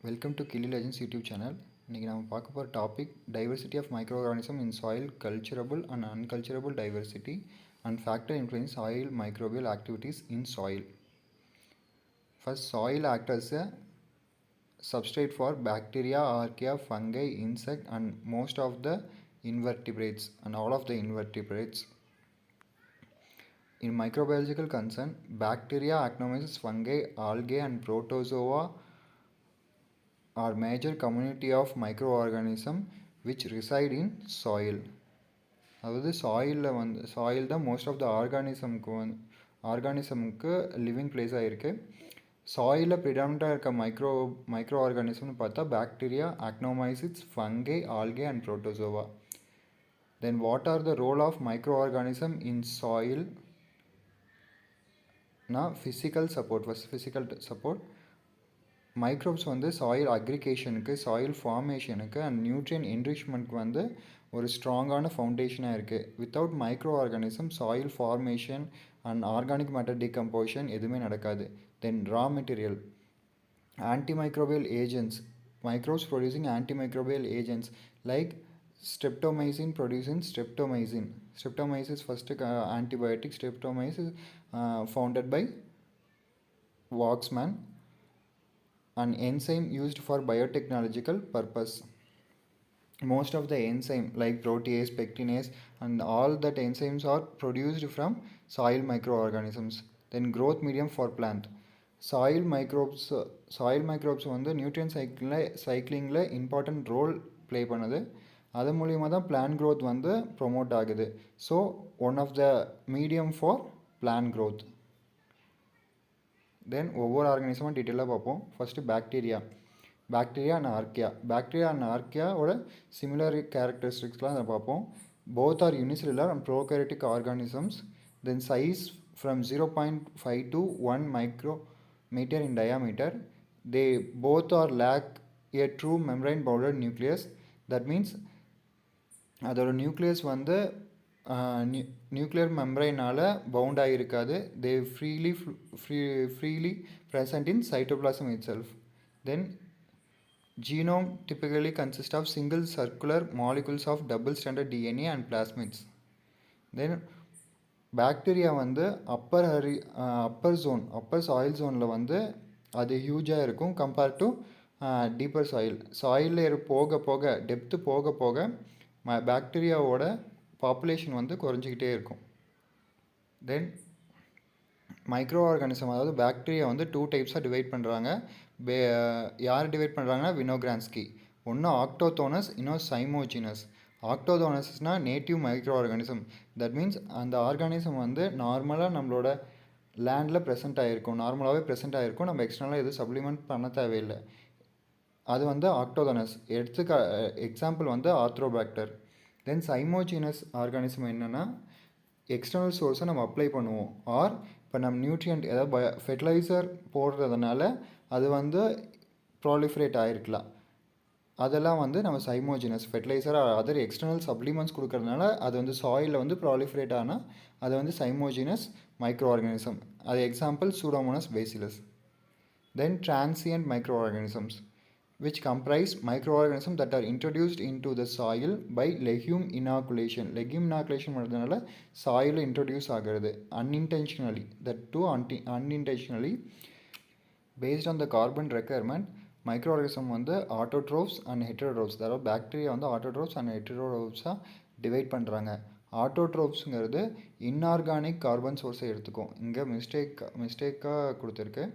Welcome to Kili legends YouTube channel. இன்றைக்கி நம்ம பார்க்க போகிற topic diversity of micro organism in soil culturable and unculturable diversity and factor influence soil microbial activities in soil. First, soil acts as a substrate for bacteria, archaea, fungi, insect and most of the invertebrates and all of the invertebrates. In microbiological concern, bacteria, actinomyces, fungi, algae and protozoa are major community of microorganism which reside in soil. அதாவது soil தான் most of the ஆர்கானிசமுக்கு living பிளேஸாக இருக்குது. சாயிலில் ப்ரிடாமினண்ட்டாக இருக்க micro ஆர்கானிசம்னு பார்த்தா bacteria, actinomycetes, fungi, algae and protozoa. Then what are the role of micro organism in soil? Physical support. Microbes soil அக்ரிகேஷனுக்கு, சாயில் ஃபார்மேஷனுக்கு அண்ட் நியூட்ரியன் என்ரிச்மெண்ட்க்கு ஒரு ஸ்ட்ராங்கான ஃபவுண்டேஷனாக இருக்குது. Without micro organism soil formation and organic matter decomposition எதுவுமே நடக்காது. Then raw material, antimicrobial agents, microbes producing antimicrobial agents like streptomycin producing streptomycin. Streptomycin is first antibiotic. Streptomycin is founded by Waxman. An enzyme used for biotechnological purpose. Most of the enzyme like protease, pectinase and all that enzymes are produced from soil microorganisms. Then growth medium for plant. Soil microbes nutrient சைக்கிளிங்கில் important role play பண்ணுது. அது மூலிமா தான் plant growth promote ஆகுது. So one of the medium for plant growth. Then ஒவ்வொரு ஆர்கானிசமாக டீட்டெயிலாக பார்ப்போம். ஃபஸ்ட்டு பாக்டீரியா அண்ட் ஆர்கியாவோட சிமிலர் கேரக்டரிஸ்டிக்ஸ்லாம் அதை பார்ப்போம். Both are unicellular and prokaryotic organisms. Then size from 0.5 to 1 micrometer in diameter. They both are lack a true membrane bounded nucleus. That means அதோட nucleus nuclear மெம்பரைனால் பவுண்ட் ஆகியிருக்காது. They freely present in cytoplasm itself. Then genome typically consists of single circular molecules of double stranded DNA and plasmids. Then bacteria upper soil zoneல அது ஹியூஜாக இருக்கும் compared to deeper soil போக depth போக பாக்டீரியாவோட population குறைஞ்சிக்கிட்டே இருக்கும். Then micro organism அதாவது பாக்டீரியா 2 டைப்ஸாக டிவைட் பண்ணுறாங்க. யார் டிவைட் பண்ணுறாங்கன்னா வினோகிரான்ஸ்கி. ஒன்று ஆக்டோதோனஸ், இன்னொரு சைமோஜினஸ். ஆக்டோதோனஸ்னால் native micro organism. That means அந்த ஆர்கானிசம் நார்மலாக நம்மளோட லேண்டில் நார்மலாகவே ப்ரெசென்ட் ஆகிருக்கும். நம்ம எக்ஸ்டர்னலாக எதுவும் சப்ளிமெண்ட் பண்ண தேவையில்லை. அது ஆக்டோதோனஸ். எக்ஸாம்பிள் ஆர்த்ரோபாக்டர். தென் சைமோஜினஸ் ஆர்கானிசம் என்னென்னா எக்ஸ்டர்னல் சோர்ஸை நம்ம அப்ளை பண்ணுவோம். ஆர் இப்போ நம்ம நியூட்ரியன்ட் ஏதாவது ஃபெர்டிலைசர் போடுறதுனால அது ப்ராலிஃபரேட் ஆகிருக்கலாம். அதெல்லாம் நம்ம சைமோஜினஸ். ஃபெர்டிலைசர் அதர் எக்ஸ்டர்னல் சப்ளிமெண்ட்ஸ் கொடுக்கறதுனால அது சாயிலில் ப்ராலிஃபரேட் ஆனால் அது சைமோஜினஸ் மைக்ரோ ஆர்கானிசம். அது example Pseudomonas bacillus. Then transient micro organisms which comprise microorganisms that are introduced into the soil by legume inoculation. Legume inoculation பண்ணுறதுனால soil introduce ஆகிறது unintentionally. That too unintentionally. Based on the carbon requirement, microorganism autotrophs and heterotrophs. அதாவது bacteria autotrophs and heterotrophs divide பண்ணுறாங்க. ஆட்டோட்ரோப்ஸுங்கிறது inorganic carbon சோர்ஸை எடுத்துக்கும். இங்கே மிஸ்டேக்காக கொடுத்துருக்கு.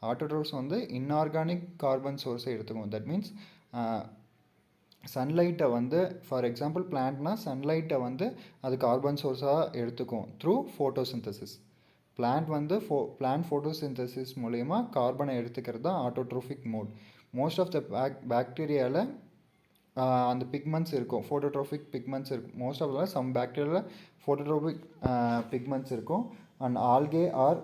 Autotrophs inorganic carbon சோர்ஸை எடுத்துக்கும். தட் மீன்ஸ் சன்லைட்டை ஃபார் எக்ஸாம்பிள் பிளான்ட்னா சன்லைட்டை அது கார்பன் சோர்ஸாக எடுத்துக்கும் த்ரூ ஃபோட்டோசிந்தசிஸ். பிளான்ட் ஃபோட்டோசிந்தசிஸ் மூலயமா கார்பனை எடுத்துக்கிறது தான் autotrophic mode. Most of the பாக்டீரியாவில் அந்த பிக்மெண்ட்ஸ் இருக்கும், ஃபோட்டோட்ரோஃபிக் பிக்மெண்ட்ஸ் இருக்கும். மோஸ்ட் ஆஃப் சம் பாக்டீரியாவில் ஃபோட்டோட்ரோபிக் பிக்மெண்ட்ஸ் இருக்கும். And algae are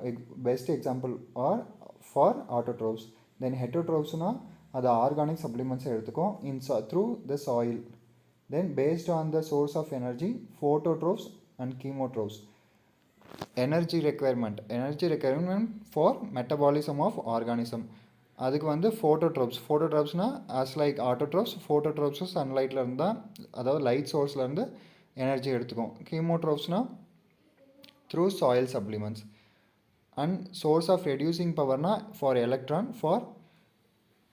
best example are for autotrophs. Then ஹெட்டோட்ரோப்ஸ்னால் அது ஆர்கானிக் சப்ளிமெண்ட்ஸை எடுத்துக்கும் through the soil. Then based on the source of energy phototrophs and chemotrophs. energy requirement for metabolism of organism. அதுக்கு வந்து ஃபோட்டோட்ரோப்ஸ்னால் as like autotrophs. ஃபோட்டோட்ரோப்ஸும் சன்லைட்டில் இருந்தால், அதாவது லைட் சோர்ஸ்லேருந்து எனர்ஜி எடுத்துக்கும். கீமோட்ரோப்ஸ்னால் through soil supplements. And source of reducing பவர்னால் for electron for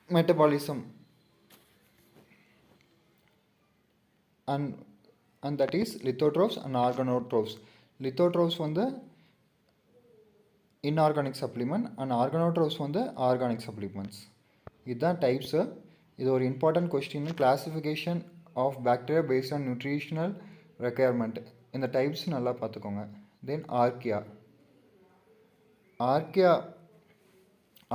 metabolism. And that is lithotrophs and organotrophs. Lithotrophs வந்து இன்ஆர்கானிக் சப்ளிமெண்ட் அண்ட் ஆர்கனோட்ரோப்ஸ் வந்து ஆர்கானிக் சப்ளிமெண்ட்ஸ். இதுதான் டைப்ஸு. இது ஒரு important question. Classification of bacteria based on nutritional requirement. இந்த types நல்லா பார்த்துக்கோங்க. Then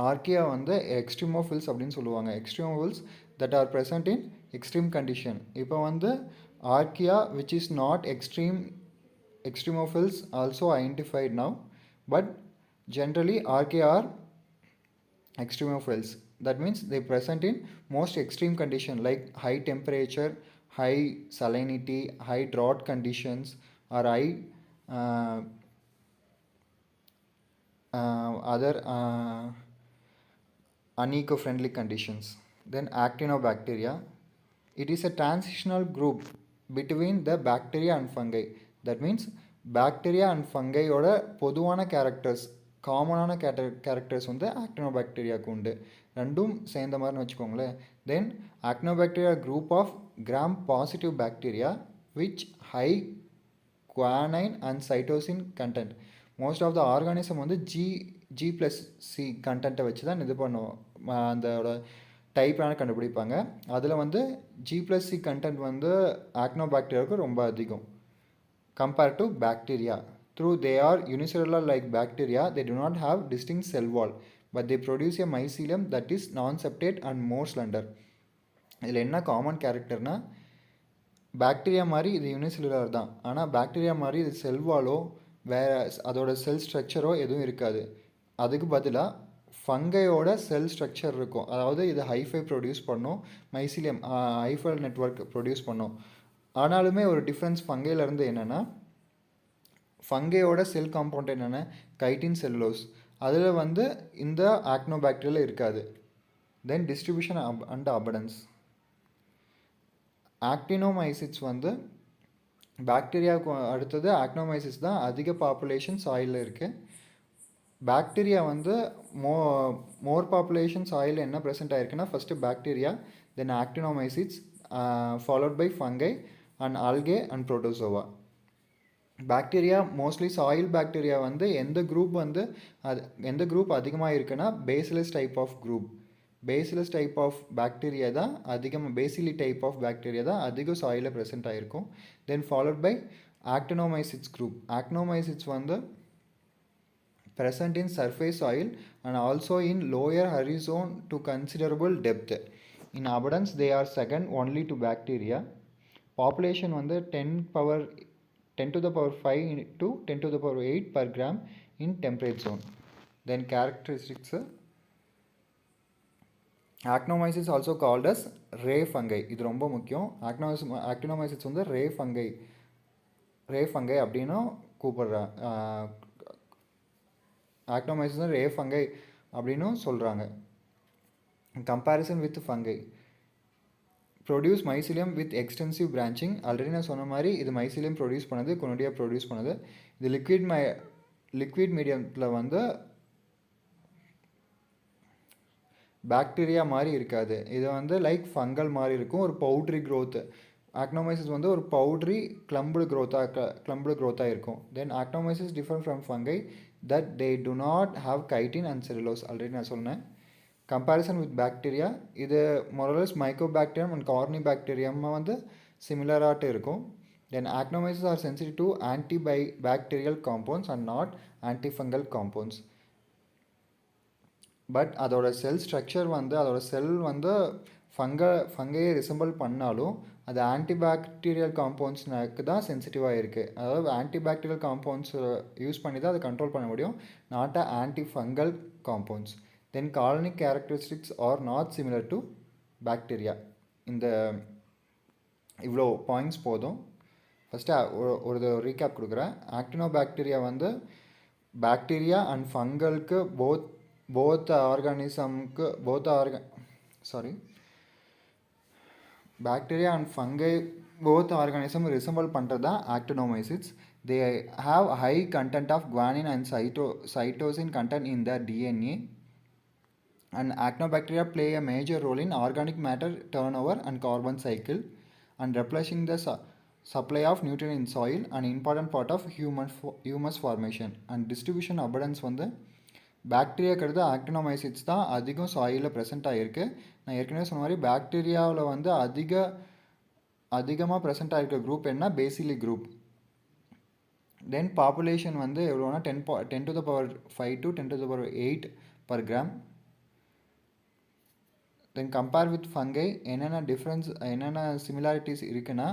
archaea வந்து எக்ஸ்ட்ரீமோஃபில்ஸ் அப்படின்னு சொல்லுவாங்க. Extremophiles that are present in extreme condition. இப்போ வந்து archaea which is not extremophils also identified now, but generally archaea are extremophils. That means they present in most extreme condition like high temperature, high salinity, high drought conditions, or high other uneco-friendly conditions. Then actinobacteria, it is a transitional group between the bacteria and fungi. That means bacteria and fungi ஓட பொதுவான characters, காமனான characters வந்து ஆக்டினோபாக்டீரியாவுக்கு உண்டு. ரெண்டும் சேர்ந்த மாதிரின்னு வச்சுக்கோங்களேன். Then actinobacteria group of gram positive bacteria which high guanine and cytosine content. Most of the organism வந்து G+C கண்டென்ட்டை வச்சு தான் இது பண்ணுவோம், அதோட டைப்லான கண்டுபிடிப்பாங்க. அதில் வந்து G+C கண்டென்ட் வந்து ஆக்டினோபாக்டீரியாவுக்கு ரொம்ப அதிகம் compared to bacteria. Though they are unicellular like bacteria, they do not have distinct cell wall, but they produce a mycelium that is non-septate and more slender. இதில் என்ன காமன் கேரக்டர்னா, பாக்டீரியா மாதிரி இது unicellular தான், ஆனால் bacteria மாதிரி இது செல் வாலோ வேறு அதோட செல் ஸ்ட்ரக்சரோ எதுவும் இருக்காது. அதுக்கு பதிலாக ஃபங்கையோட செல் ஸ்ட்ரக்சர் இருக்கும். அதாவது இது ஹைஃபை ப்ரொடியூஸ் பண்ணும், மைசிலியம் ஹைஃபல் நெட்வொர்க் ப்ரொடியூஸ் பண்ணும். ஆனாலுமே ஒரு டிஃப்ரென்ஸ் ஃபங்கையிலேருந்து என்னென்னா, ஃபங்கையோட செல் காம்பவுண்ட் என்னென்னா கைட்டின் செல்லுலோஸ். அதில் வந்து இந்த ஆக்டினோபாக்டீரியாவில் இருக்காது. தென் டிஸ்ட்ரிபியூஷன் அண்ட் அபண்டன்ஸ். ஆக்டினோமைசிட்ஸ் வந்து பாக்டீரியாவுக்கு அடுத்தது ஆக்டினோமைசிட்ஸ் தான் அதிக பாப்புலேஷன் சாயிலில் இருக்குது. பாக்டீரியா வந்து மோர் பாப்புலேஷன் சாயில் என்ன ப்ரெசென்ட் ஆகிருக்குன்னா, first bacteria, then actinomycetes, followed by fungi and algae and protozoa. Bacteria mostly soil bacteria வந்து எந்த குரூப் அதிகமாக இருக்குன்னா bacillus type of group. Bacillus type of bacteria தான் அதிகமாக, பேசிலி டைப் ஆஃப் பாக்டீரியா தான் அதிகம் சாயிலில் ப்ரெசென்ட் ஆகிருக்கும். Then followed by actinomycetes group. Actinomycetes வந்து present in surface soil and also in lower horizon to considerable depth. In abundance they are second only to bacteria. Population வந்து 10 to the power 5 to 10 to the power 8 per gram in temperate zone. Then characteristics, actinomyces also called as ray fungi. இது ரொம்ப முக்கியம். actinomyces வந்து ray fungi அப்படின்னா கூப்பிடுறா. ஆக்டினோமைசிஸ் ரே fungi அப்படின்னும் சொல்கிறாங்க. Comparison with fungi produce mycelium with extensive branching. Already நான் சொன்ன மாதிரி இது மைசிலியம் ப்ரொடியூஸ் பண்ணது, கொனோடியா ப்ரொடியூஸ் பண்ணது. இது லிக்விட் மீடியத்தில் வந்து பாக்டீரியா மாதிரி இருக்காது. இது வந்து லைக் ஃபங்கல் மாதிரி இருக்கும், ஒரு பவுட்ரி க்ரோத். ஆக்டினோமைசிஸ் வந்து ஒரு பவுட்ரி கிளம்புடு க்ரோத்தாக இருக்கும். Then actinomyces differ from fungi that they do not have chitin and cellulose. Already நான் சொன்னேன். கம்பேரிசன் வித் பாக்டீரியா, இது மொரலஸ் மைக்கோபாக்டீரியம் அண்ட் கார்னிபாக்டீரியம் வந்து சிமிலராகிட்டு இருக்கும். Then actinomyces are sensitive to antibacterial compounds and not antifungal compounds. But அதோட cell structure வந்து அதோட செல் வந்து ஃபங்கையை ரிசம்பிள் பண்ணாலும் அது ஆன்டிபாக்டீரியல் காம்பவுண்ட்ஸ்னுக்கு தான் சென்சிட்டிவாக இருக்குது. அதாவது ஆன்டிபாக்டீரியல் காம்பவுண்ட்ஸ் யூஸ் பண்ணி தான் அதை கண்ட்ரோல் பண்ண முடியும், not antifungal compounds. Then colonic characteristics are not similar to bacteria. இந்த இவ்வளோ பாயிண்ட்ஸ் போதும். ஃபஸ்ட்டு ஒரு ரீகேப் கொடுக்குறேன். ஆக்டினோபாக்டீரியா வந்து பாக்டீரியா அண்ட் ஃபங்கலுக்கு போத் போத் ஆர்கானிசம்க்கு sorry bacteria and fungi both organism resemble பண்ணுறது தான் actinomycetes. They have high content of guanine and cytosine content in the DNA. And actinobacteria play a major role in organic matter turnover and carbon cycle and replenishing the supply of nutrient in soil, an important part of humus formation and distribution. Abundance வந்து பாக்டீரியாக்கிறது actinomycetes தான் அதிகம் சாயிலில் present ஆகிருக்கு. நான் ஏற்கனவே சொன்ன மாதிரி பாக்டீரியாவில் வந்து அதிகமாக ப்ரெசென்ட் ஆகிருக்க குரூப் என்ன, பேசிலி குரூப். தென் பாப்புலேஷன் வந்து எவ்வளோனா 10⁵ to 10⁸ per gram. Then compare with fungi என்னென்ன சிமிலாரிட்டிஸ் இருக்குன்னா,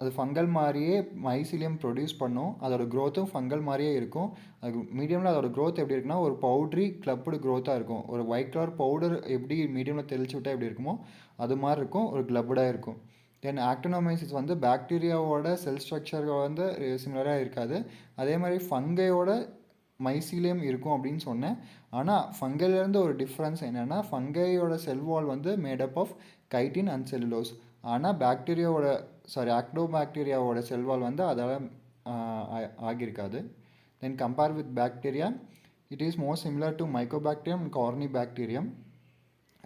அது ஃபங்கல் மாதிரியே மைசிலியம் ப்ரொடியூஸ் பண்ணும், அதோட க்ரோத்தும் ஃபங்கல் மாதிரியே இருக்கும். அது மீடியமில் அதோட க்ரோத் எப்படி இருக்குன்னா ஒரு பவுட்ரி கிளப்டு க்ரோத்தாக இருக்கும். ஒரு ஒயிட் கலர் பவுடர் எப்படி மீடியமில் தெளிச்சு விட்டால் எப்படி இருக்குமோ அது மாதிரி இருக்கும், ஒரு கிளப்டாக இருக்கும். தென் ஆக்டினோமைசிஸ் வந்து பாக்டீரியாவோட செல் ஸ்ட்ரக்சர் வந்து சிமிலராக இருக்காது. அதே மாதிரி ஃபங்கையோட மைசீலியம் இருக்கும் அப்படின்னு சொன்னேன். ஆனால் ஃபங்கைலேருந்து ஒரு டிஃப்ரென்ஸ் என்னென்னா, ஃபங்கையோட செல் வால் வந்து made up of chitin and cellulose. ஆனால் ஆக்டோபாக்டீரியாவோட செல் வால் வந்து அதால் ஆகியிருக்காது. Then compare with bacteria, it is more similar to mycobacterium and corynebacterium,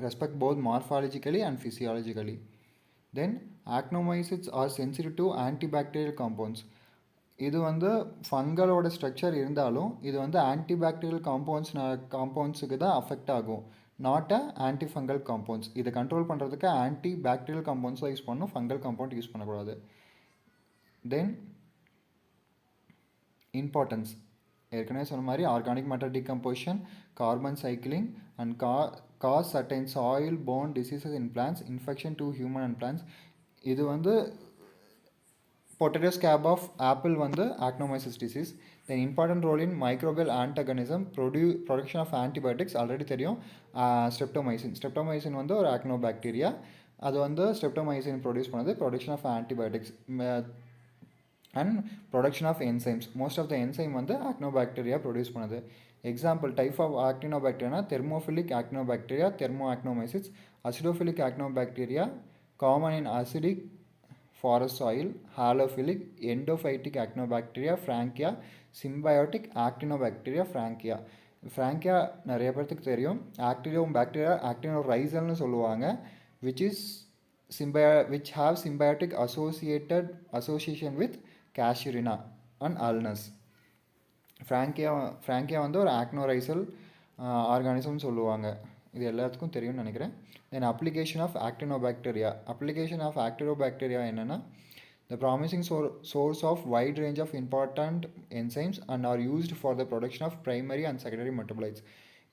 respect both morphologically and physiologically. Then actinomycetes are sensitive to antibacterial compounds. இது வந்து ஃபங்கலோட structure இருந்தாலும் இது வந்து ஆன்டிபாக்டீரியல் காம்பவுண்ட்ஸுக்கு தான் அஃபெக்ட் ஆகும், நாட் ஆன்டிஃபங்கல் காம்பவுண்ட்ஸ். இதை கண்ட்ரோல் பண்ணுறதுக்கு antibacterial compounds தான் யூஸ் பண்ணணும், ஃபங்கல் காம்பவுண்ட் யூஸ் பண்ணக்கூடாது. தென் இம்பார்ட்டன்ஸ், ஏற்கனவே சொன்ன மாதிரி organic matter decomposition, carbon cycling and cause certain soil borne diseases in plants, infection to human and plants. இது வந்து potato scab of apple வந்து actinomyces disease. Then important role in microbial antagonism, production of antibiotics already தெரியும். Streptomycin வந்து ஒரு actinobacteria, அது வந்து streptomycin produce பண்ணுது. Production of antibiotics and production of enzymes, most of the enzyme வந்து actinobacteria produce பண்ணுது. Example type of ஆக்டினோபாக்டீரியானா thermophilic actinobacteria, thermo actinomyces. Acidophilic actinobacteria common in acidic forest soil. Halophilic endophytic actinobacteria frankia, symbiotic actinobacteria frankia. frankia நிறைய பேர்த்துக்கு தெரியும். Bacteria ஆக்டினோரைசல்னு சொல்லுவாங்க, which have symbiotic association with casuarina and ulnus. frankia வந்து ஒரு ஆக்டினோரைசல் organism சொல்லுவாங்க, இது எல்லாத்துக்கும் தெரியும்னு நினைக்கிறேன். Then application of actinobacteria. என்னென்னா, the promising source of wide range of important enzymes and are used for the production of primary and secondary metabolites.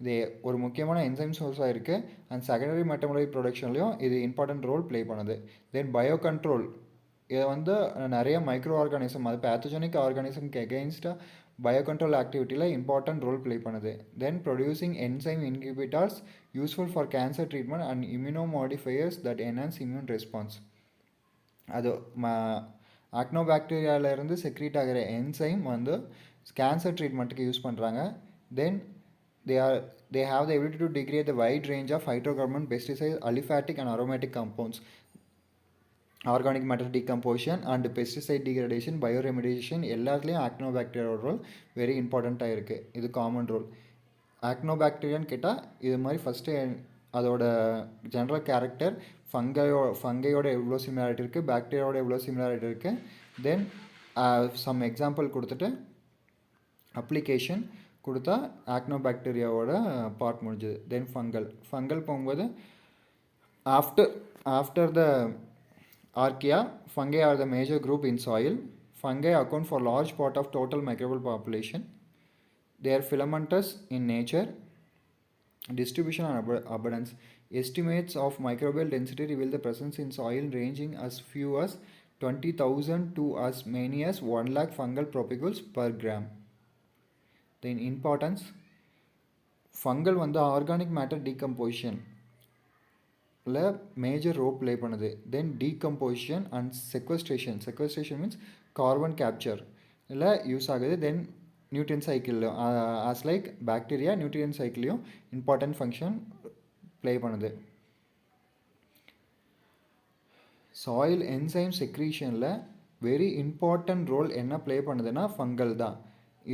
இது ஒரு முக்கியமான என்சைம் சோர்ஸாக இருக்குது அண்ட் செகண்டரி மெட்டபாலைட் ப்ரொடக்ஷன்லையும் இது இம்பார்ட்டன்ட் ரோல் ப்ளே பண்ணுது. தென் பயோ கண்ட்ரோல், இதை வந்து நிறைய மைக்ரோ ஆர்கானிசம், அது பேத்தோஜெனிக் ஆர்கானிசம்க்கு எகெயின்ஸ்டாக பயோ கண்ட்ரோல் ஆக்டிவிட்டியில் இம்பார்ட்டன்ட் ரோல் ப்ளே பண்ணுது. Then producing enzyme inhibitors useful for cancer treatment and immunomodifiers that enhance immune response. அது ஆக்டினோபாக்டீரியாவிலேருந்து செக்ரீட் ஆகிற என்சைம் வந்து கேன்சர் ட்ரீட்மெண்ட்டுக்கு யூஸ் பண்ணுறாங்க. Then they have the ability to degrade the wide range of hydrocarbon, pesticide, aliphatic and aromatic compounds. Organic matter decomposition and pesticide degradation, bioremediation எல்லாத்துலேயும் ஆக்டினோபாக்டீரியாவோட role very இம்பார்ட்டண்ட்டாக இருக்குது. இது காமன் ரோல். ஆக்டினோபாக்டீரியான்னு கேட்டால் இது மாதிரி ஃபஸ்ட்டு அதோட ஜென்ரல் கேரக்டர், ஃபங்கையோட எவ்வளோ சிமிலாரிட்டி இருக்குது, பாக்டீரியாவோட எவ்வளோ சிமிலாரிட்டி இருக்குது. தென் சம் எக்ஸாம்பிள் கொடுத்துட்டு அப்ளிகேஷன் கொடுத்தா ஆக்டினோபாக்டீரியாவோட பார்ட் முடிஞ்சுது. தென் ஃபங்கல் போகும்போது after the Archaea, fungi are the major group in soil. Fungi account for large part of total microbial population. They are filamentous in nature. Distribution and abundance. Estimates of microbial density reveal the presence in soil ranging as few as 20,000 to as many as 1 lakh fungal propagules per gram. Then importance. Fungal வந்து organic matter decomposition major role play பண்ணுது. Then decomposition and sequestration means carbon capture இல்லை use ஆகுது. Then nutrient cycle as like bacteria nutrient சைக்கிளையும் important function play பண்ணுது. Soil enzyme செக்ரீஷனில் very important role என்ன play பண்ணுதுன்னா fungal தான்.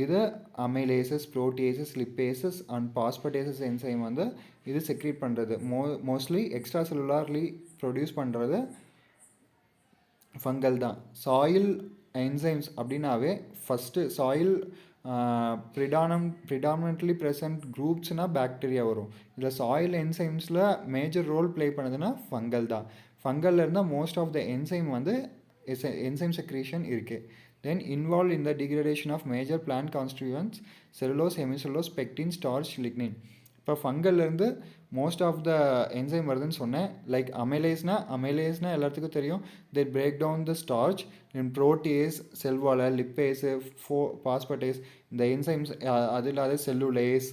இது amylases, proteases, lipases and phosphatases enzyme வந்து இது செக்ரீட் பண்ணுறது. மோஸ்ட்லி எக்ஸ்ட்ரா செல்லுலார்லி ப்ரொடியூஸ் பண்ணுறது ஃபங்கல் தான். சாயில் என்சைம்ஸ் அப்படின்னாவே first soil predominantly present குரூப்ஸ்னால் bacteria வரும். இதில் சாயில் என்சைம்ஸில் மேஜர் ரோல் ப்ளே பண்ணுதுன்னா ஃபங்கல் தான். ஃபங்கல்ல இருந்தால் மோஸ்ட் ஆஃப் த என்சைம் வந்து enzyme secretion இருக்குது. Then involved in the degradation of major plant constituents cellulose, hemicellulose, pectin, starch, lignin. இப்போ ஃபங்கல்லேருந்து மோஸ்ட் ஆஃப் த என்சைம் வருதுன்னு சொன்னேன். லைக் அமைலேஸ்னால் எல்லாத்துக்கும் தெரியும். They break down the starch in protease, செல்வாலை, லிப்பேஸு, பாஸ்பட்டேஸ், இந்த என்சைம்ஸ் அது இல்லாத செல்லுலேஸ்,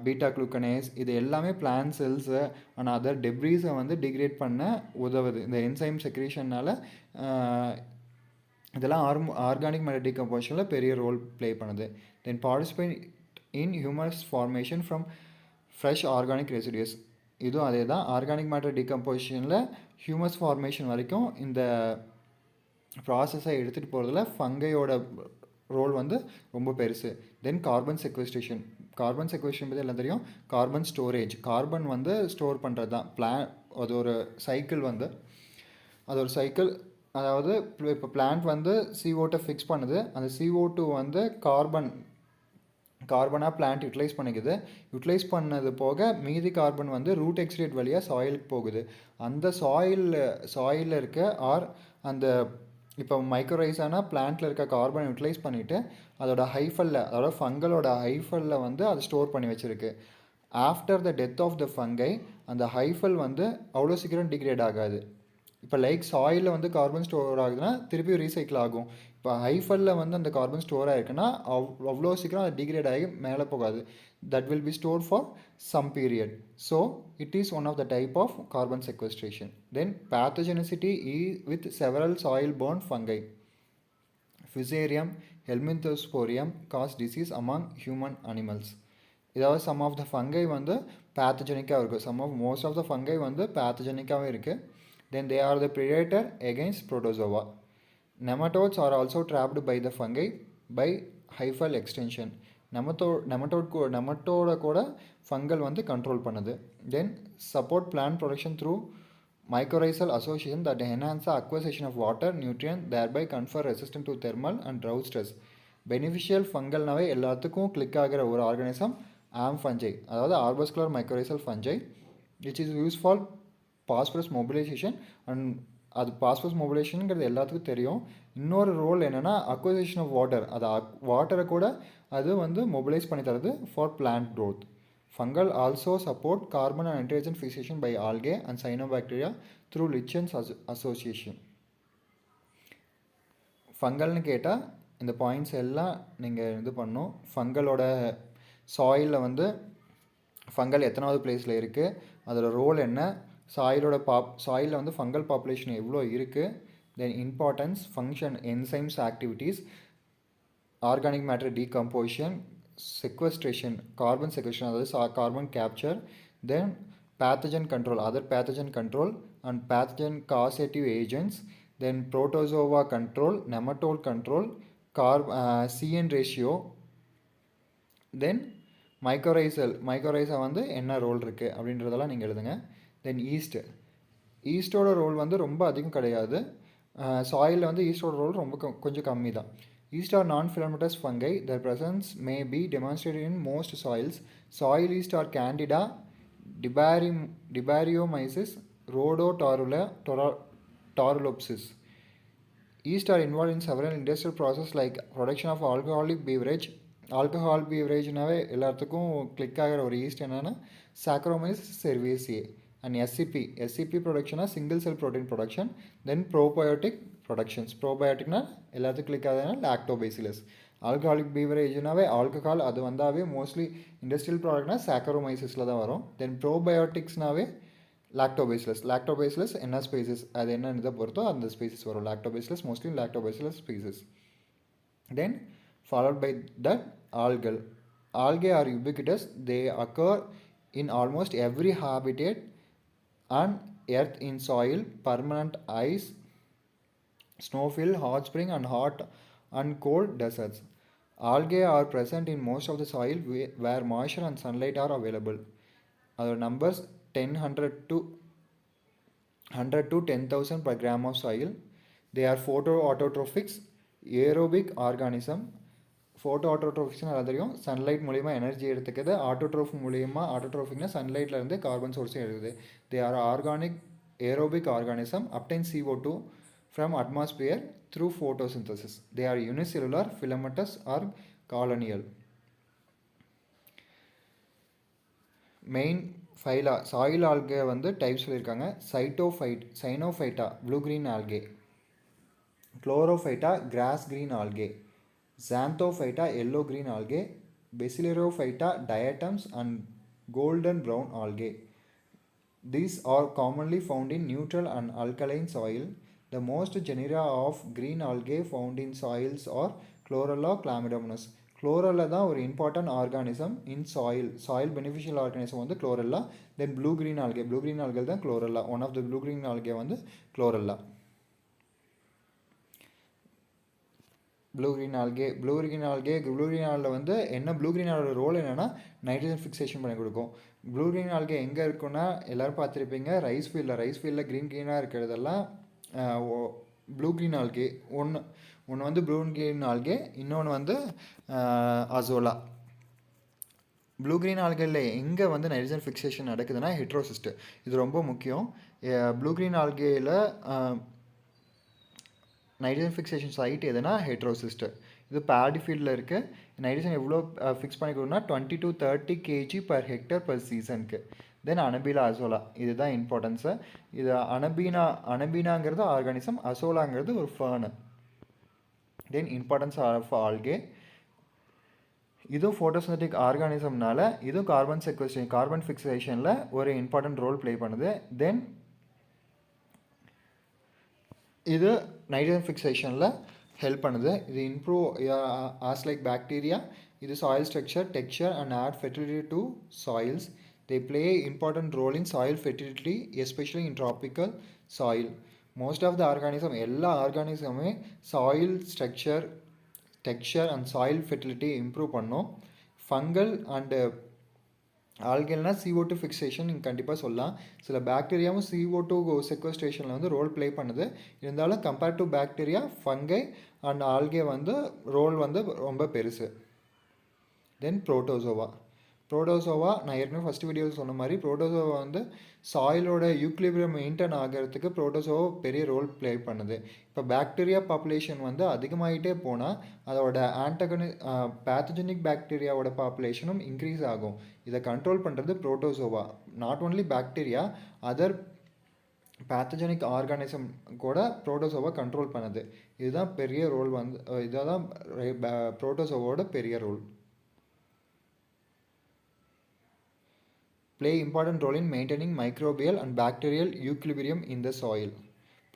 பீட்டா குளுக்கனேஸ், இது எல்லாமே பிளான்ட் செல்ஸு அண்ட் அதர் டெப்ரீஸை வந்து டிகிரேட் பண்ண உதவுது இந்த என்சைம் செக்ரீஷனால். இதெல்லாம் ஆர்கானிக் மேட்டர் டீகம்போசிஷனில் பெரிய ரோல் ப்ளே பண்ணுது. Then participate in humus formation from fresh organic residues. இதுவும் அதே தான். ஆர்கானிக் மேட்டர் டீகம்போசிஷனில் ஹியூமஸ் ஃபார்மேஷன் வரைக்கும் இந்த ப்ராசஸை எடுத்துகிட்டு போகிறதுல ஃபங்கையோட ரோல் வந்து ரொம்ப பெருசு. தென் கார்பன் செக்வஸ்ட்ரேஷன் பற்றி எல்லாம் தெரியும். கார்பன் ஸ்டோரேஜ், கார்பன் வந்து ஸ்டோர் பண்ணுறது தான். அது ஒரு சைக்கிள் வந்து அது ஒரு சைக்கிள். அதாவது இப்போ பிளான்ட் வந்து CO2 ஃபிக்ஸ் பண்ணுது. அந்த CO2 வந்து கார்பனாக பிளான்ட் யூட்டிலைஸ் பண்ணது போக மீதி கார்பன் வந்து ரூட் எக்ஸ்ட்ரேட் வழியாக சாயிலுக்கு போகுது. அந்த சாயிலில் இருக்க அந்த இப்போ மைக்ரோரைஸானா பிளான்ட்டில் இருக்க கார்பனை யூட்டிலைஸ் பண்ணிவிட்டு அதோட அதோட ஃபங்கலோட ஹைஃபலில் வந்து அது ஸ்டோர் பண்ணி வச்சுருக்கு. After the death of the fungi அந்த ஹைஃபல் வந்து அவ்வளோ சீக்கிரம் டிகிரேட் ஆகாது. இப்போ லைக் சாயிலில் வந்து கார்பன் ஸ்டோர் ஆகுதுன்னா திருப்பியும் ரீசைக்கிள் ஆகும். இப்போ ஹைஃபலில் வந்து அந்த கார்பன் ஸ்டோர் ஆகிருக்குன்னா அவ்வளோ சீக்கிரம் அது டிகிரேட் ஆகி மேலே போகாது. That will be store for some period. So it is one of the type of carbon sequestration. Then pathogenicity with several soil borne fungi. Fusarium, Helminthosporium cause disease among human animals. இதாவது some of the fungi வந்து பேத்தஜெனிக்காக இருக்குது. Most of the fungi வந்து பேத்தஜெனிக்காகவும் இருக்குது. Then they are the predator against protozoa. Nematodes are also trapped by the fungi by hyphal extension. நெமட்டோட கூட fungal வந்து control பண்ணுது. Then support plant production through mycorrhizal association that enhance the acquisition of water, nutrient, thereby confer resistant to thermal and drought stress. Beneficial ஃபங்கல்னாவே எல்லாத்துக்கும் click ஆகிற ஒரு organism fungi, அதாவது arbuscular mycorrhizal fungi, which is use for phosphorus mobilization. And அது phosphorus மொபிலைசேஷனுங்கிறது எல்லாத்துக்கும் தெரியும். இன்னொரு ரோல் என்னென்னா அக்வசிஷன் ஆஃப் வாட்டர். அது வாட்டரை கூட அது வந்து மொபிலைஸ் பண்ணி தருது for plant growth. Fungal also support carbon and nitrogen fixation by algae and cyanobacteria through lichens association. ஃபங்கல்னு கேட்டால் இந்த பாயிண்ட்ஸ் எல்லாம் நீங்கள் இது பண்ணணும். ஃபங்கலோட சாயிலில் வந்து ஃபங்கல் எத்தனாவது பிளேஸில் இருக்குது, அதோட ரோல் என்ன, சாயிலில் வந்து ஃபங்கல் பாப்புலேஷன் எவ்வளோ இருக்குது, then importance, function, enzymes activities, organic matter decomposition, sequestration, carbon sequestration, அதாவது carbon capture, then pathogen control, other pathogen control and pathogen causative agents, then protozoa control, nematode control, CN ratio, then mycorrhiza வந்து என்ன role இருக்குது அப்படின்றதெல்லாம் நீங்கள் எழுதுங்க. தென் ஈஸ்டோட role வந்து ரொம்ப அதிகம் கிடையாது. சாயிலில் வந்து ஈஸ்டோட ரோல் ரொம்ப கொஞ்சம் கம்மி தான். Yeast are non-filamentous fungi. Their presence may be demonstrated in most soils. Soil yeast are Candida, Dibariomyces, Rhodotorulopsis. Yeast are involved in several industrial processes like production of alcoholic beverage. Alcohol beverageனாவே எல்லாத்துக்கும் click ஆகிற ஒரு east என்னென்னா Saccharomyces cerevisiae. And SCP production is single cell protein production. Then probiotic productions. ப்ரோபயோட்டிக்னா எல்லாத்துக்கும் click ஆகுதுன்னா lactobacillus. Alcoholic பீவரேஜ்னாவே alcohol அது வந்தாவே mostly industrial ப்ராடக்ட்னா சாக்கரோமைசிஸில் தான் வரும். தென் ப்ரோபயோட்டிக்ஸ்னாவே லாக்டோபேசிலஸ் என்ன ஸ்பீசிஸ் அது என்னன்னு இதை பொறுத்தோ அந்த ஸ்பீசிஸ் வரும். Lactobacillus mostly lactobacillus species. Then followed by that algal. Algae are ubiquitous. They occur in almost every habitat on earth, in soil, permanent ice, snowfield, hot spring, and hot and cold deserts. Algae are present in most of the soil where moisture and sunlight are available. Other numbers 100 to 10,000 per gram of soil. They are photoautotrophics, aerobic organism. ஃபோட்டோஆட்டோட்ரோஃபிக்ஸ்னு நல்லா தெரியும், sunlight மூலிமா energy எடுத்துக்குது. ஆட்டோட்ரோஃப் மூலிமா, ஆட்டோட்ரோஃபிக்னா சன்லைட்லேருந்து carbon சோர்ஸும் எடுக்குது. They are organic aerobic organism obtained CO2 from atmosphere through photosynthesis. They are unicellular, filamentous or colonial. Main phyla soil algae வந்து types சொல்லியிருக்காங்க. Cyanophyta blue green algae, chlorophyta grass green algae, Xanthophyta yellow green algae, Basilarophyta diatoms and golden brown algae. These are commonly found in neutral and alkaline soil. The most genera of green algae found in soils are Chlorella, Chlamydomonas. Chlorella தான் ஒரு important organism in soil beneficial organism வந்து Chlorella. Then blue green algae தான் Chlorella. One of the blue green algae வந்து Chlorella. Blue green algae வந்து என்ன, blue green ஆலோட role என்னென்னா nitrogen fixation பண்ணி கொடுக்கும். ப்ளூ க்ரீன் ஆல்கே எங்கே இருக்குன்னா எல்லோரும் பார்த்துருப்பீங்க, ரைஸ் ஃபீல்டில் க்ரீனாக இருக்கிறதெல்லாம் ப்ளூ க்ரீன் ஆல்கே. ஒன்று வந்து ப்ளூ க்ரீன் ஆல்கே, இன்னொன்று வந்து அசோலா. ப்ளூ க்ரீன் ஆல்கேல எங்கே வந்து நைட்ரஜன் ஃபிக்ஸேஷன் நடக்குதுன்னா ஹெட்ரோசிஸ்ட். இது ரொம்ப முக்கியம். ப்ளூ க்ரீன் ஆல்கேயில் நைட்ரஜன் ஃபிக்ஸேஷன் சைட் எதுனா ஹெட்ரோசிஸ்ட். இது பேடி ஃபீல்டில் இருக்குது. நைட்ரஜன் எவ்வளோ ஃபிக்ஸ் பண்ணிக்கணும்னா 20 to 30 kg per hectare per seasonக்கு. தென் அனபீலா அசோலா, இதுதான் இம்பார்ட்டன்ஸு. இது அனபீனாங்கிறது ஆர்கானிசம், அசோலாங்கிறது ஒரு fern. Then importance of algae, இதுவும் ஃபோட்டோசிந்தட்டிக் ஆர்கானிசம்னால இதுவும் கார்பன் ஃபிக்ஸேஷனில் ஒரு இம்பார்ட்டன்ட் ரோல் ப்ளே பண்ணுது. தென் இது நைட்ரஜன் ஃபிக்ஸேஷனில் ஹெல்ப் பண்ணுது. இது இம்ப்ரூவ் ஆஸ் லைக் பாக்டீரியா. இது soil structure, texture and add fertility to soils. They play important role in soil fertility, especially in tropical soil. Most of the organism, எல்லா ஆர்கானிசமுமே soil structure, texture and soil fertility improve பண்ணும். Fungal and ஆல்கேல்னா CO2 fixation நீங்கள் கண்டிப்பாக சொல்லலாம். சில பாக்டீரியாவும் CO2 செக்வஸ்ட்ரேஷனில் வந்து role play பண்ணுது. இருந்தாலும் compare to bacteria, fungi and algae வந்து ரோல் வந்து ரொம்ப பெருசு. தென் புரோட்டோசோவா நான் ஏற்கனவே ஃபஸ்ட் வீடியோவில் சொன்ன மாதிரி ப்ரோட்டோசோவா வந்து சாயிலோட யூக்லிபிரியம் மெயின்டைன் ஆகிறதுக்கு ப்ரோட்டோசோவா பெரிய ரோல் ப்ளே பண்ணுது. இப்போ பாக்டீரியா பாப்புலேஷன் வந்து அதிகமாகிட்டே போனால் அதோட பேத்தஜெனிக் பாக்டீரியாவோட பாப்புலேஷனும் இன்க்ரீஸ் ஆகும். இதை கண்ட்ரோல் பண்ணுறது protozoa. Not only bacteria, other pathogenic organism கூட புரோட்டோசோவா கண்ட்ரோல் பண்ணுது. இதுதான் பெரிய ரோல் வந்து, இதுதான் புரோட்டோசோவோட பெரிய role. Play important role in maintaining microbial and bacterial equilibrium in the soil.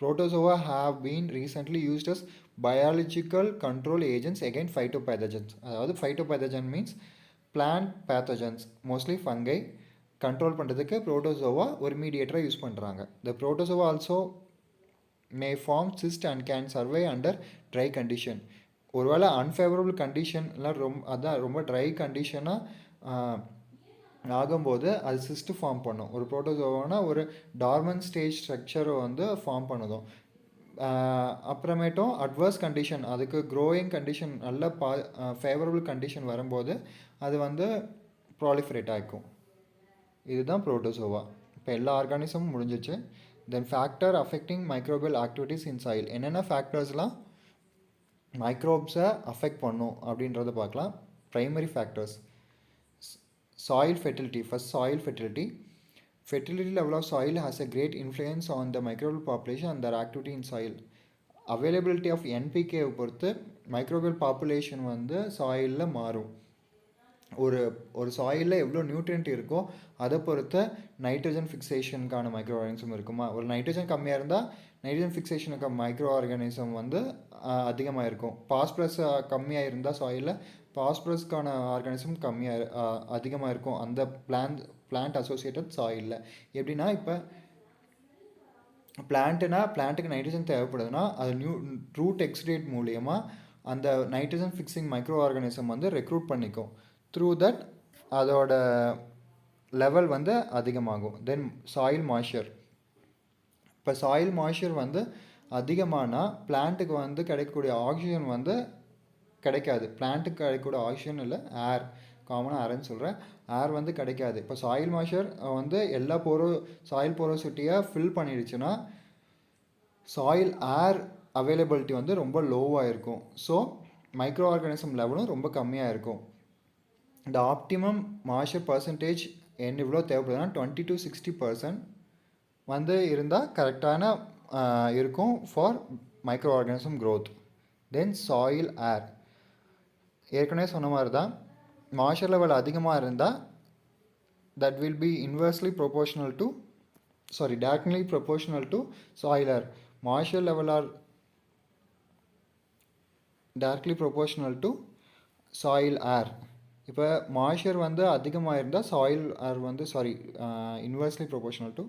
Protozoa have been recently used as biological control agents against phytopathogens. அதாவது phytopathogen means plant pathogens, mostly fungi. Control பண்ணுறதுக்கு protozoa ஒரு மீடியேட்டராக use பண்ணுறாங்க. The protozoa also may form cyst and can survive under dry condition. ஒருவேளை unfavourable கண்டிஷன்லாம் ரொம்ப try கண்டிஷனாக ஆகும்போது அது cyst form பண்ணும். ஒரு புரோட்டோசோவானா ஒரு டார்மன் ஸ்டேஜ் ஸ்ட்ரக்சரை வந்து ஃபார்ம் பண்ணுதும். அப்புறமேட்டும் அட்வர்ஸ் கண்டிஷன், அதுக்கு க்ரோயிங் கண்டிஷன் நல்ல ஃபேவரபிள் கண்டிஷன் வரும்போது அது வந்து ப்ராலிஃபரேட் ஆகிக்கும். இதுதான் புரோட்டோசோவா. இப்போ எல்லா ஆர்கானிசமும் முடிஞ்சிச்சு. Then factor affecting microbial activities in soil. என்னென்ன ஃபேக்டர்ஸ்லாம் மைக்ரோப்ஸை அஃபெக்ட் பண்ணும் அப்படின்றத பார்க்கலாம். Primary factors. Soil fertility. First, soil fertility. Fertility level of soil has a great influence on the microbial population and their activity in soil. Availability of NPK பொறுத்து microbial population வந்து சாயிலில் மாறும். ஒரு ஒரு சாயிலில் எவ்வளோ நியூட்ரியன்ட் இருக்கோ அதை பொறுத்த நைட்ரஜன் ஃபிக்சேஷனுக்கான மைக்ரோ ஆர்கானிசம் இருக்குமா. ஒரு நைட்ரஜன் கம்மியாக இருந்தால் நைட்ரஜன் ஃபிக்சேஷனுக்கு மைக்ரோ ஆர்கானிசம் வந்து அதிகமாக இருக்கும். பாஸ்பரஸ் கம்மியாக இருந்தால் சாயிலில் பாஸ்பரஸ்க்கான ஆர்கானிசம் கம்மியாக அதிகமாக இருக்கும் அந்த பிளான்ட் அசோசியேட்டட் சாயிலில். எப்படின்னா இப்போ பிளான்ட்டுக்கு நைட்ரஜன் தேவைப்படுதுன்னா அது ரூட் எக்ஸ்ரேட் மூலியமாக அந்த நைட்ரஜன் ஃபிக்ஸிங் மைக்ரோ ஆர்கானிசம் வந்து ரெக்ரூட் பண்ணிக்கும். த்ரூ தட் அதோட லெவல் வந்து அதிகமாகும். தென் சாயில் மாய்ஸ்சர். இப்போ சாயில் மாய்ஸ்சர் வந்து அதிகமானால் பிளான்ட்டுக்கு வந்து கிடைக்கக்கூடிய ஆக்சிஜன் வந்து கிடைக்காது. பிளான்ட்டுக்கு கிடைக்கக்கூடிய ஆக்சிஜன் இல்லை, ஏர், காமனாக ஏர்ன்னு சொல்கிறேன், ஏர் வந்து கிடைக்காது. இப்போ சாயில் மாய்ஸ்சர் வந்து எல்லா சாயில் போரோசிட்டியை ஃபில் பண்ணிடுச்சுன்னா சாயில் ஏர் அவைலபிலிட்டி வந்து ரொம்ப லோவாக இருக்கும். ஸோ மைக்ரோ ஆர்கானிசம் லெவலும் ரொம்ப கம்மியாக இருக்கும். இந்த ஆப்டிமம் மாய்ஸ்சர் பர்சன்டேஜ் என்ன இவ்வளோ தேவைப்படுதுன்னா 20 to 60% வந்து இருந்தால் கரெக்டான இருக்கும் for micro organism growth. Then soil air, ஏற்கனவே சொன்ன மாதிரி தான் மாய்ஸ்சர் லெவல் அதிகமாக இருந்தால் that will be inversely proportional to directly proportional to soil air. Moisture level are directly proportional to soil air. இப்போ மாய்ஸ்சர் வந்து அதிகமாக இருந்தால் சாயில் ஏர் வந்து இன்வெர்ஸ்லி ப்ரொபோர்ஷனல் டு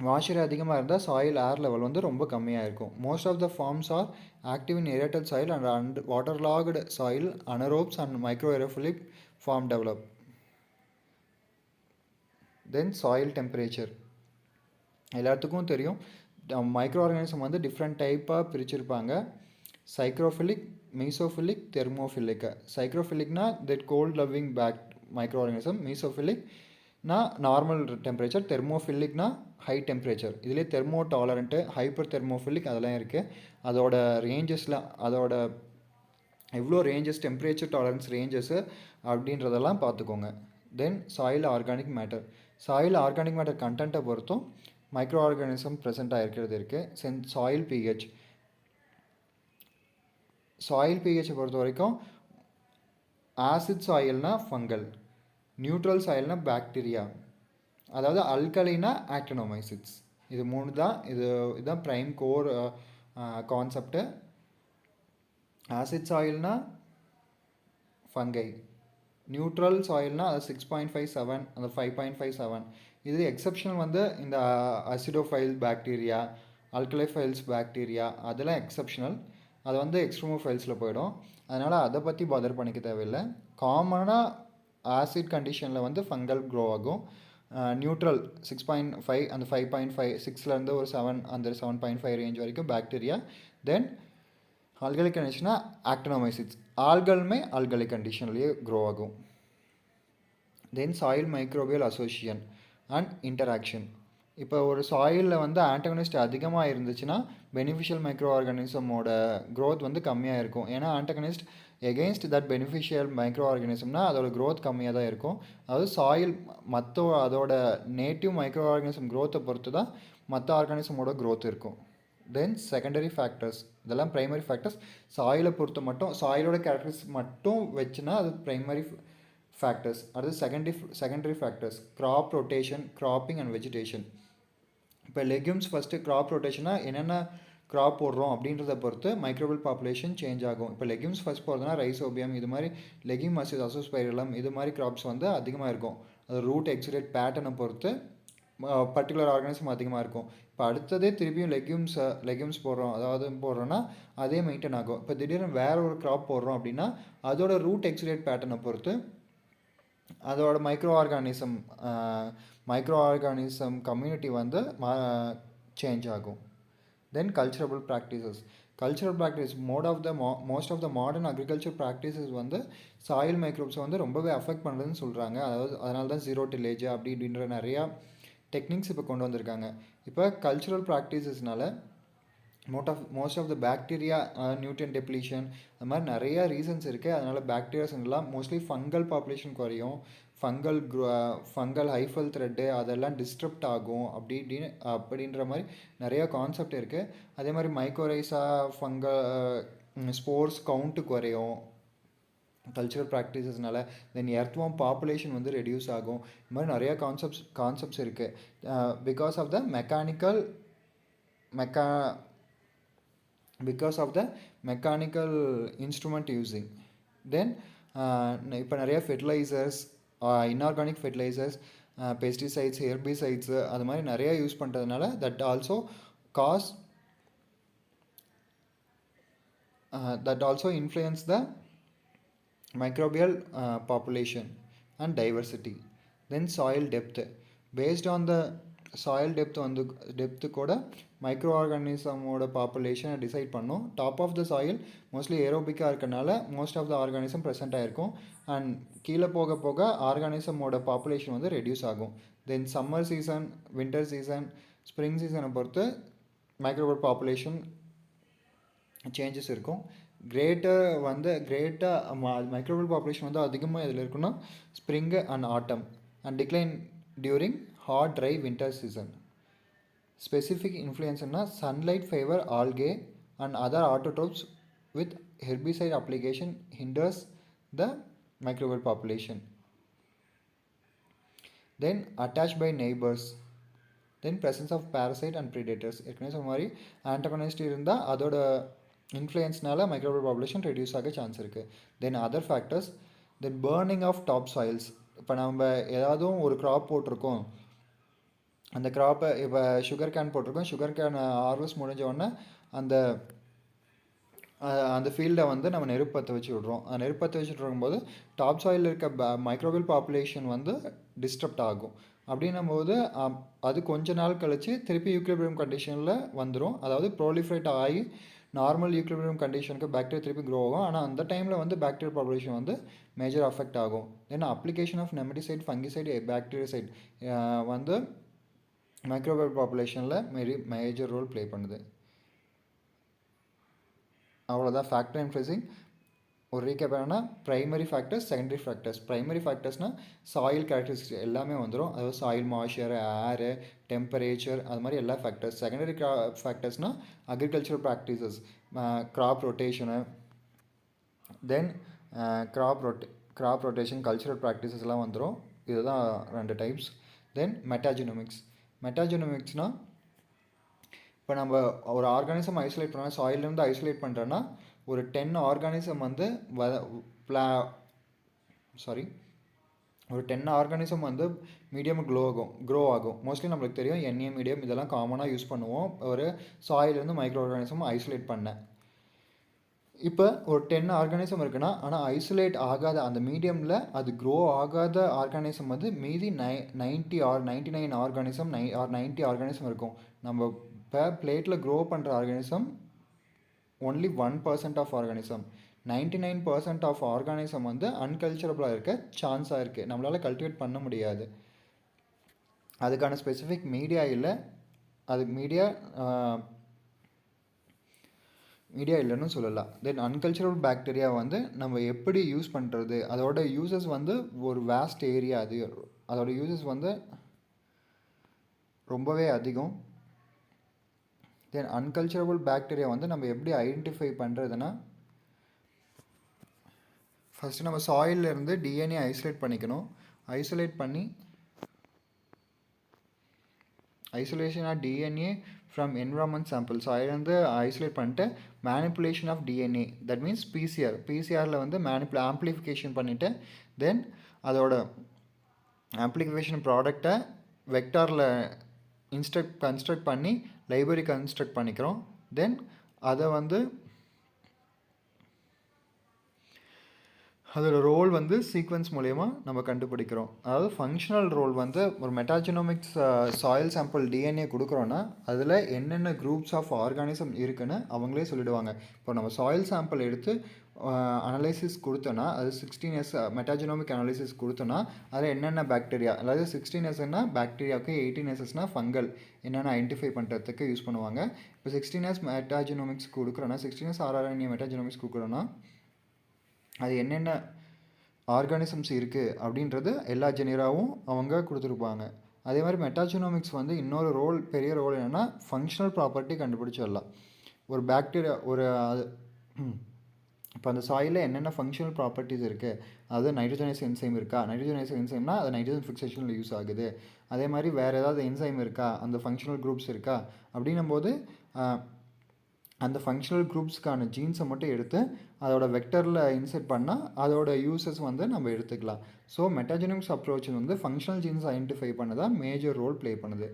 மாய்ஸ்சர் அதிகமாக இருந்தால் சாயில் ஏர் லெவல் வந்து ரொம்ப கம்மியாக இருக்கும். Most of the forms are active in aerated soil and water logged soil anaerobes and micro aerophilic form develop. Then soil temperature எல்லாத்துக்கும் தெரியும். மைக்ரோ ஆர்கானிசம் வந்து டிஃப்ரெண்ட் டைப்பாக பிரிச்சிருப்பாங்க. Psychrophilic, mesophilic, thermophilic. சைக்ரோஃபிலிக்னா that cold loving micro organism. மீசோஃபிலிக்னா normal temperature. தெர்மோஃபிலிக்னா high temperature. இதிலே thermo tolerant, hyper thermophilic அதெல்லாம் இருக்குது. அதோட ரேஞ்சஸில் அதோட எவ்வளோ ரேஞ்சஸ், டெம்பரேச்சர் டாலரன்ஸ் ரேஞ்சஸ்ஸு அப்படின்றதெல்லாம் பார்த்துக்கோங்க. Then soil organic matter. Soil organic matter கண்டென்ட்டை பொறுத்தும் மைக்ரோ ஆர்கானிசம் ப்ரெசென்ட்டாக இருக்கிறது இருக்குது. Soil pH. சாயில் பிஹெச்சை பொறுத்த வரைக்கும் ஆசிட் சாயில்னா ஃபங்கல், நியூட்ரல் சாயில்னா பாக்டீரியா, அதாவது அல்கலினா ஆக்டினோமைசிட்ஸ். இது மூணு தான். இதுதான் ப்ரைம் கோர் கான்செப்டு. ஆசிட் சாயில்னா ஃபங்கை, நியூட்ரல் சாயில்னா அது 6.57, அந்த 5.57. இது எக்ஸப்ஷனல் வந்து இந்த அசிடோஃபைல் பாக்டீரியா, அல்கலைஃபைல்ஸ் பாக்டீரியா அதெல்லாம் எக்ஸப்ஷனல். அது வந்து எக்ஸ்ட்ரோமோஃபைல்ஸில் போயிடும். அதனால் அதை பற்றி பதர் பண்ணிக்க தேவையில்லை. காமனாக ஆசிட் கண்டிஷனில் வந்து ஃபங்கல் க்ரோ ஆகும். நியூட்ரல் 6.5, அந்த 5.5, 6லேருந்து ஒரு 7, அந்த 7.5 ரேஞ்ச் வரைக்கும் பாக்டீரியா. தென் ஆல்கலிக் கண்டிஷனா ஆக்டினோமைசிட்ஸ். ஆல்கலுமே ஆல்கலிக் கண்டிஷன்லேயே க்ரோ ஆகும். Then soil microbial association and interaction. இப்போ ஒரு சாயிலில் வந்து ஆன்டகனிஸ்ட் அதிகமாக இருந்துச்சுன்னா பெனிஃபிஷியல் மைக்ரோ ஆர்கானிசமோட க்ரோத் வந்து கம்மியாக இருக்கும். ஏன்னா antagonist against that beneficial micro ஆர்கானிசம்னா அதோட க்ரோத் கம்மியாக தான் இருக்கும். அதாவது சாயில் அதோட நேட்டிவ் மைக்ரோ ஆர்கானிசம் க்ரோத்தை பொறுத்து தான் மற்ற ஆர்கானிசமோட க்ரோத் இருக்கும். தென் செகண்டரி ஃபேக்டர்ஸ், இதெல்லாம் ப்ரைமரி ஃபேக்டர்ஸ். சாயிலை பொறுத்த மட்டும் சாயிலோட கேரக்டரிஸ்டிக்ஸ் மட்டும் வச்சுன்னா அது ப்ரைமரி ஃபேக்டர்ஸ். அடுத்து secondary factors, graph rotation, cropping and vegetation. இப்போ லெக்யூம்ஸ் ஃபஸ்ட்டு க்ராப் ரொட்டேஷனாக என்னென்ன க்ராப் போடுறோம் அப்படின்றத பொறுத்து மைக்ரோபியல் பாப்புலேஷன் சேஞ்ச் ஆகும். இப்போ லெக்யூம்ஸ் ஃபஸ்ட் போடுறதுனா ரைசோபியம், இது மாதிரி லெக்யூம் அசோஸ்பைரலம் இது மாதிரி க்ராப்ஸ் வந்து அதிகமாக இருக்கும். அது ரூட் எக்ஸிடேட் பேட்டர்னை பொறுத்து பர்டிகுலர் ஆர்கானிசம் அதிகமாக இருக்கும். இப்போ அடுத்ததே திருப்பியும் லெக்யூம்ஸ் போடுறோன்னா அதே மெயின்டைன் ஆகும். இப்போ திடீர்னு வேறு ஒரு க்ராப் போடுறோம் அப்படின்னா அதோட ரூட் எக்ஸிடேட் பேட்டர்னை பொறுத்து அதோட மைக்ரோ ஆர்கானிசம் கம்யூனிட்டி வந்து சேஞ்ச் ஆகும். Then culturable practices. Most of the modern agriculture practices வந்து சாயில் மைக்ரோப்ஸை வந்து ரொம்பவே அஃபெக்ட் பண்ணுறதுன்னு சொல்கிறாங்க. அதனால தான் ஜீரோ டில்லேஜ் அப்படி இப்படின்ற நிறையா டெக்னிக்ஸ் இப்போ கொண்டு வந்திருக்காங்க. இப்போ கல்ச்சுரல் ப்ராக்டிசஸ்னால most of the bacteria nutrient depletion அது மாதிரி நிறையா ரீசன்ஸ் இருக்குது. அதனால் பாக்டீரியாஸ்லாம் மோஸ்ட்லி ஃபங்கல் பாப்புலேஷன் குறையும். ஃபங்கல் ஹைஃபல் த்ரெட்டு அதெல்லாம் டிஸ்டர்ப்ட் ஆகும் அப்படின்ற மாதிரி நிறையா கான்செப்ட் இருக்குது. அதே மாதிரி மைக்ரோரைஸா ஸ்போர்ஸ் கவுண்ட்டு குறையும். கல்ச்சுரல் ப்ராக்டிசஸ்னால. தென் எர்த்வார்ம் பாப்புலேஷன் வந்து ரெடியூஸ் ஆகும். இந்த மாதிரி நிறையா கான்செப்ட்ஸ் இருக்குது. Because of the mecha because of the mechanical instrument using. Then இப்போ நிறையா ஃபெர்டிலைசர்ஸ், இன்ஆர்கானிக் ஃபெர்டிலைசர்ஸ், பெஸ்டிசைட்ஸ், ஹெர்பிசைட்ஸு அது மாதிரி நிறையா யூஸ் பண்ணுறதுனால that also influence the microbial population and diversity. Then soil depth. Based on the soil depth கூட micro ஆர்கானிசமோட பாப்புலேஷனை decide பண்ணும். Top of the soil mostly ஏரோபிக்காக இருக்கனால most of the organism present ஆகிருக்கும். அண்ட் கீழே போக போக ஆர்கானிசமோட பாப்புலேஷன் வந்து ரெடியூஸ் ஆகும். Then summer season, winter season, spring சீசனை பொறுத்து மைக்ரோபியல் பாப்புலேஷன் சேஞ்சஸ் இருக்கும். மைக்ரோபியல் பாப்புலேஷன் வந்து அதிகமாக இதில் இருக்குன்னா spring and autumn and decline during hot dry winter season. Specific இன்ஃப்ளூயன்ஸ்னா sunlight favour algae and other autotrophs with herbicide application hinders the microbial population. Then attach by neighbours. Then presence of parasite and predators. ஏற்கனவே சொன்ன மாதிரி antagonist இருந்தால் அதோட இன்ஃப்ளூயன்ஸ்னால microbial population reduce ஆக chance இருக்குது. Then other factors. Then burning of top soils. இப்போ நம்ம ஏதாவது ஒரு க்ராப் போட்டிருக்கோம், அந்த க்ராப்பை இப்போ சுகர் கேன் போட்டிருக்கோம், சுகர் கேன் ஹார்வெஸ்ட் முடிஞ்ச உடனே அந்த ஃபீல்டை வந்து நம்ம நெருப்பத்தை வச்சு விட்றோம். அந்த நெருப்பத்தை வச்சுட்டு இருக்கும்போது டாப் சாயிலில் இருக்க மைக்ரோபியல் பாப்புலேஷன் வந்து டிஸ்டர்ப்ட் ஆகும். அப்படின்னும் போது அது கொஞ்ச நாள் கழித்து திருப்பி யூக்லிபிரியம் கண்டிஷனில் வந்துடும். அதாவது ப்ரோலிஃபரேட் ஆகி நார்மல் யூக்லிபிரியம் கண்டிஷனுக்கு பாக்டீரியா திருப்பி க்ரோ ஆகும். ஆனால் அந்த டைமில் வந்து பாக்டீரியல் பாப்புலேஷன் வந்து மேஜர் அஃபெக்ட் ஆகும். Then application of nematicide, fungicide, bactericide வந்து மைக்ரோபியல் பாப்புலேஷனில் மேஜர் ரோல் ப்ளே பண்ணுது. அவ்வளோதான் ஃபேக்டர் இன்ஃப்ளூயன்சிங். ஒரு ரீகேப் என்னன்னா, primary factors, secondary factors. Primary ஃபேக்டர்ஸ்னால் சாயில் கேரக்டரிஸ்டிக்ஸ் எல்லாமே வந்துடும். அதாவது சாயில் மாய்ஸ்சர், ஏரு, டெம்பரேச்சர், அது மாதிரி எல்லா ஃபேக்டர்ஸ். செகண்டரி ஃபேக்டர்ஸ்னால் agriculture practices, crop rotation, then crop rotation, cultural ப்ராக்டிசஸ்லாம் வந்துடும். இதுதான் 2 டைப்ஸ். தென் மெட்டாஜெனோமிக்ஸ்னால் இப்போ நம்ம ஒரு ஆர்கானிசம் ஐசோலேட் பண்ணோன்னா, சாயிலேருந்து ஐசோலேட் பண்ணுறோன்னா ஒரு 10 ஆர்கானிசம் வந்து ஒரு 10 ஆர்கானிசம் வந்து மீடியம் க்ரோ ஆகும். மோஸ்ட்லி நம்மளுக்கு தெரியும் NA மீடியம் இதெல்லாம் காமனாக யூஸ் பண்ணுவோம் ஒரு சாயிலேருந்து மைக்ரோ ஆர்கானிசம் ஐசோலேட் பண்ண. இப்போ ஒரு 10 ஆர்கானிசம் இருக்குன்னா, ஆனால் ஐசோலேட் ஆகாத அந்த மீடியமில் அது க்ரோ ஆகாத ஆர்கானிசம் வந்து மீதி 99 ஆர்கானிசம் 90 ஆர்கானிசம் இருக்கும். நம்ம இப்போ பிளேட்டில் க்ரோ பண்ணுற organism only 1% of organism. 99% of organism வந்து அன்கல்ச்சரபிளாக இருக்க சான்ஸாக இருக்குது. நம்மளால் கல்டிவேட் பண்ண முடியாது. அதுக்கான ஸ்பெசிஃபிக் மீடியா இல்லை. அது மீடியா இல்லைன்னு சொல்லலாம். தென் அன்கல்ச்சரபிள் பாக்டீரியா வந்து நம்ம எப்படி யூஸ் பண்ணுறது, அதோட யூசஸ் வந்து ஒரு வேஸ்ட் ஏரியா. அதோட யூசஸ் வந்து ரொம்பவே அதிகம். தென் அன்கல்ச்சரபிள் பாக்டீரியா வந்து நம்ம எப்படி ஐடென்டிஃபை பண்ணுறதுன்னா, ஃபஸ்ட்டு நம்ம சாயிலிருந்து DNA ஐசோலேட் பண்ணிக்கணும். Isolation of DNA from environment sample. சாயிலிருந்து ஐசோலேட் பண்ணிட்டு manipulation of DNA, that means பிசிஆரில் வந்து ஆம்ப்ளிஃபிகேஷன் பண்ணிவிட்டு தென் அதோட ஆம்ப்ளிஃபிகேஷன் ப்ராடக்டை வெக்டாரில் கன்ஸ்ட்ரக்ட் பண்ணி லைப்ரரி கன்ஸ்ட்ரக்ட் பண்ணிக்கிறோம். தென் அதை வந்து அதோட ரோல் வந்து சீக்வன்ஸ் மூலயமா நம்ம கண்டுபிடிக்கிறோம். அதாவது ஃபங்க்ஷனல் ரோல் வந்து ஒரு மெட்டாஜெனோமிக்ஸ் சாயில் சாம்பிள் DNA கொடுக்குறோன்னா அதில் என்னென்ன குரூப்ஸ் ஆஃப் ஆர்கானிசம் இருக்குன்னு அவங்களே சொல்லிவிடுவாங்க. இப்போ நம்ம சாயில் சாம்பிள் எடுத்து அனலைசிஸ் கொடுத்தோன்னா, அது 16S மெட்டாஜெனோமிக் அனலைசிஸ் கொடுத்தோன்னா அதில் என்னென்ன பாக்டீரியா, அதாவது 16Sனா பாக்டீரியாவுக்கு, 18Sனா ஃபங்கல் என்னென்ன ஐடென்டிஃபை பண்ணுறதுக்கு யூஸ் பண்ணுவாங்க. இப்போ 16S மெட்டாஜெனோமிக்ஸ் கொடுக்குறோன்னா, 16S RNA மெட்டாஜெனோமிக்ஸ் கொடுக்குறோன்னா அது என்னென்ன ஆர்கானிசம்ஸ் இருக்குது அப்படின்றது எல்லா ஜெனிராவும் அவங்க கொடுத்துருப்பாங்க. அதே மாதிரி மெட்டாஜெனோமிக்ஸ் வந்து இன்னொரு பெரிய ரோல் என்னென்னா ஃபங்க்ஷனல் ப்ராப்பர்ட்டி கண்டுபிடிச்சிடலாம். ஒரு பாக்டீரியா இப்போ அந்த சாயிலில் என்னென்ன ஃபங்க்ஷனல் ப்ராப்பர்ட்டிஸ் இருக்குது, அதாவது நைட்ரோஜனைஸ் என்சைம் இருக்கா, நைட்ரோஜனைஸ் என்சைம்னா அது நைட்ரோஜன் ஃபிக்சேஷனில் யூஸ் ஆகுது. அதே மாதிரி வேறு ஏதாவது என்சைம் இருக்கா, அந்த ஃபங்க்ஷனல் குரூப்ஸ் இருக்கா அப்படின்னும் போது அந்த ஃபங்க்ஷனல் குரூப்ஸ்க்கான ஜீன்ஸை மட்டும் எடுத்து அதோட வெக்டரில் இன்செர்ட் பண்ணால் அதோட யூசஸ் வந்து நம்ம எடுத்துக்கலாம். ஸோ மெட்டாஜெனிக்ஸ் அப்ரோச் வந்து ஃபங்க்ஷனல் ஜீன்ஸ் ஐடென்டிஃபை பண்ண தான் மேஜர் ரோல் ப்ளே பண்ணுது.